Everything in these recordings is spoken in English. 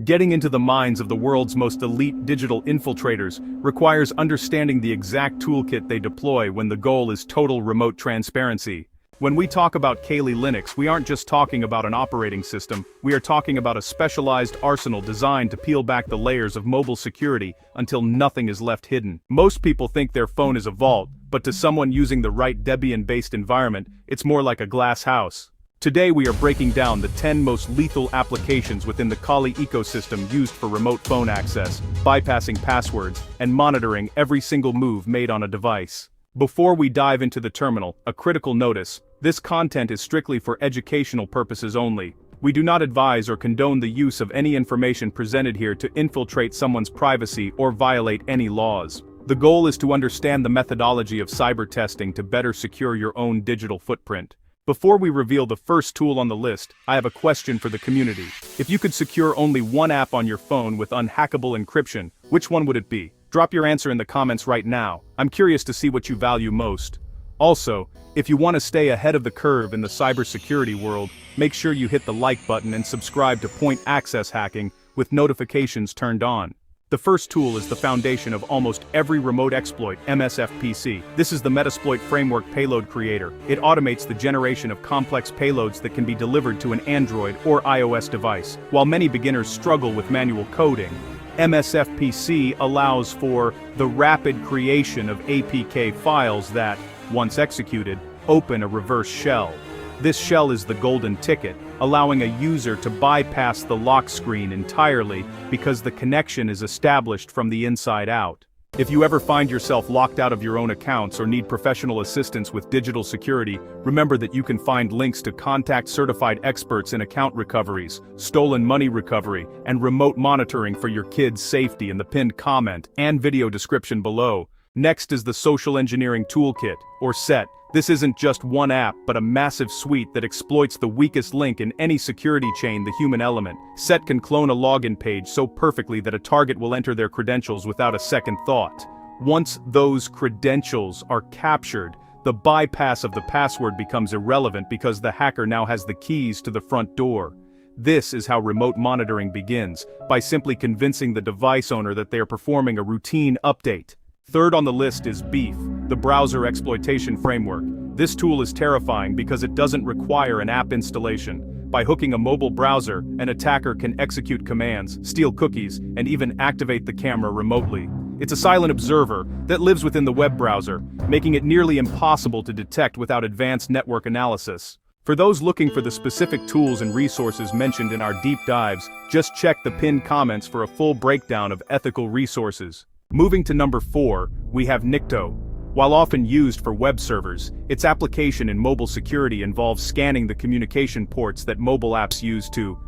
Getting into the minds of the world's most elite digital infiltrators requires understanding the exact toolkit they deploy when the goal is total remote transparency. When we talk about Kali Linux, we aren't just talking about an operating system, we are talking about a specialized arsenal designed to peel back the layers of mobile security until nothing is left hidden. Most people think their phone is a vault, but to someone using the right Debian-based environment, it's more like a glass house. Today we are breaking down the 10 most lethal applications within the Kali ecosystem used for remote phone access, bypassing passwords, and monitoring every single move made on a device. Before we dive into the terminal, a critical notice: this content is strictly for educational purposes only. We do not advise or condone the use of any information presented here to infiltrate someone's privacy or violate any laws. The goal is to understand the methodology of cyber testing to better secure your own digital footprint. Before we reveal the first tool on the list, I have a question for the community. If you could secure only one app on your phone with unhackable encryption, which one would it be? Drop your answer in the comments right now. I'm curious to see what you value most. Also, if you want to stay ahead of the curve in the cybersecurity world, make sure you hit the like button and subscribe to Point Access Hacking with notifications turned on. The first tool is the foundation of almost every remote exploit, MSFPC. This is the Metasploit Framework Payload Creator. It automates the generation of complex payloads that can be delivered to an Android or iOS device. While many beginners struggle with manual coding, MSFPC allows for the rapid creation of APK files that, once executed, open a reverse shell. This shell is the golden ticket, allowing a user to bypass the lock screen entirely because the connection is established from the inside out. If you ever find yourself locked out of your own accounts or need professional assistance with digital security, remember that you can find links to contact certified experts in account recoveries, stolen money recovery, and remote monitoring for your kids' safety in the pinned comment and video description below. Next is the Social Engineering Toolkit, or SET. This isn't just one app, but a massive suite that exploits the weakest link in any security chain, the human element. SET can clone a login page so perfectly that a target will enter their credentials without a second thought. Once those credentials are captured, the bypass of the password becomes irrelevant because the hacker now has the keys to the front door. This is how remote monitoring begins, by simply convincing the device owner that they are performing a routine update. Third on the list is Beef, the browser exploitation framework. This tool is terrifying because it doesn't require an app installation. By hooking a mobile browser, an attacker can execute commands, steal cookies, and even activate the camera remotely. It's a silent observer that lives within the web browser, making it nearly impossible to detect without advanced network analysis. For those looking for the specific tools and resources mentioned in our deep dives, just check the pinned comments for a full breakdown of ethical resources. Moving to number 4, we have Nikto. While often used for web servers, its application in mobile security involves scanning the communication ports that mobile apps use to,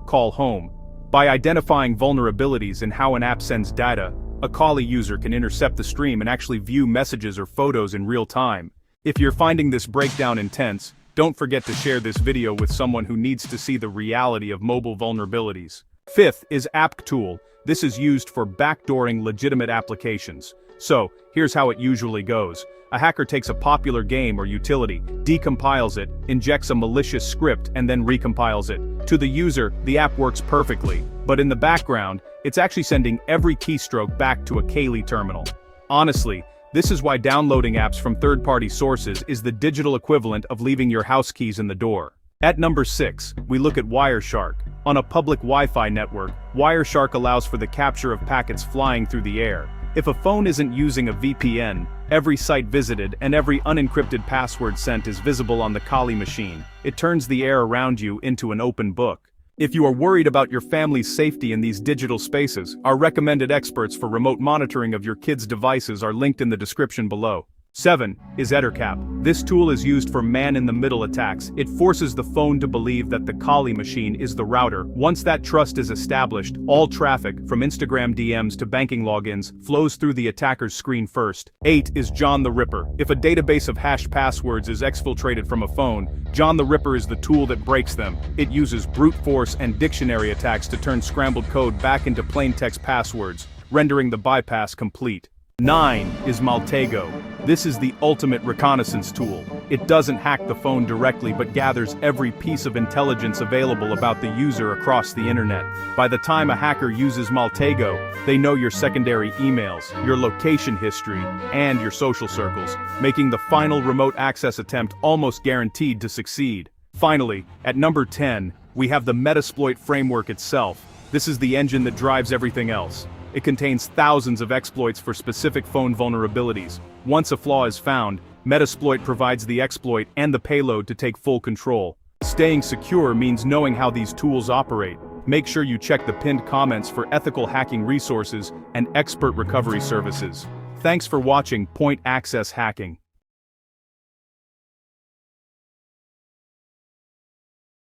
call home. By identifying vulnerabilities in how an app sends data, a Kali user can intercept the stream and actually view messages or photos in real time. If you're finding this breakdown intense, don't forget to share this video with someone who needs to see the reality of mobile vulnerabilities. Fifth is AppTool. This is used for backdooring legitimate applications. So, here's how it usually goes. A hacker takes a popular game or utility, decompiles it, injects a malicious script, and then recompiles it. To the user, the app works perfectly, but in the background, it's actually sending every keystroke back to a Kali terminal. Honestly, this is why downloading apps from third-party sources is the digital equivalent of leaving your house keys in the door. At number 6, we look at Wireshark. On a public Wi-Fi network, Wireshark allows for the capture of packets flying through the air. If a phone isn't using a VPN, every site visited and every unencrypted password sent is visible on the Kali machine. It turns the air around you into an open book. If you are worried about your family's safety in these digital spaces, our recommended experts for remote monitoring of your kids' devices are linked in the description below. 7 is Ettercap. This tool is used for man-in-the-middle attacks. It forces the phone to believe that the Kali machine is the router. Once that trust is established, all traffic, from Instagram DMs to banking logins, flows through the attacker's screen first. 8 is John the Ripper. If a database of hashed passwords is exfiltrated from a phone, John the Ripper is the tool that breaks them. It uses brute force and dictionary attacks to turn scrambled code back into plain text passwords, rendering the bypass complete. 9 is Maltego. This is the ultimate reconnaissance tool. It doesn't hack the phone directly but gathers every piece of intelligence available about the user across the internet. By the time a hacker uses Maltego, they know your secondary emails, your location history, and your social circles, making the final remote access attempt almost guaranteed to succeed. Finally, at number 10, we have the Metasploit framework itself. This is the engine that drives everything else. It contains thousands of exploits for specific phone vulnerabilities. Once a flaw is found, Metasploit provides the exploit and the payload to take full control. Staying secure means knowing how these tools operate. Make sure you check the pinned comments for ethical hacking resources and expert recovery services. Thanks for watching Point Access Hacking.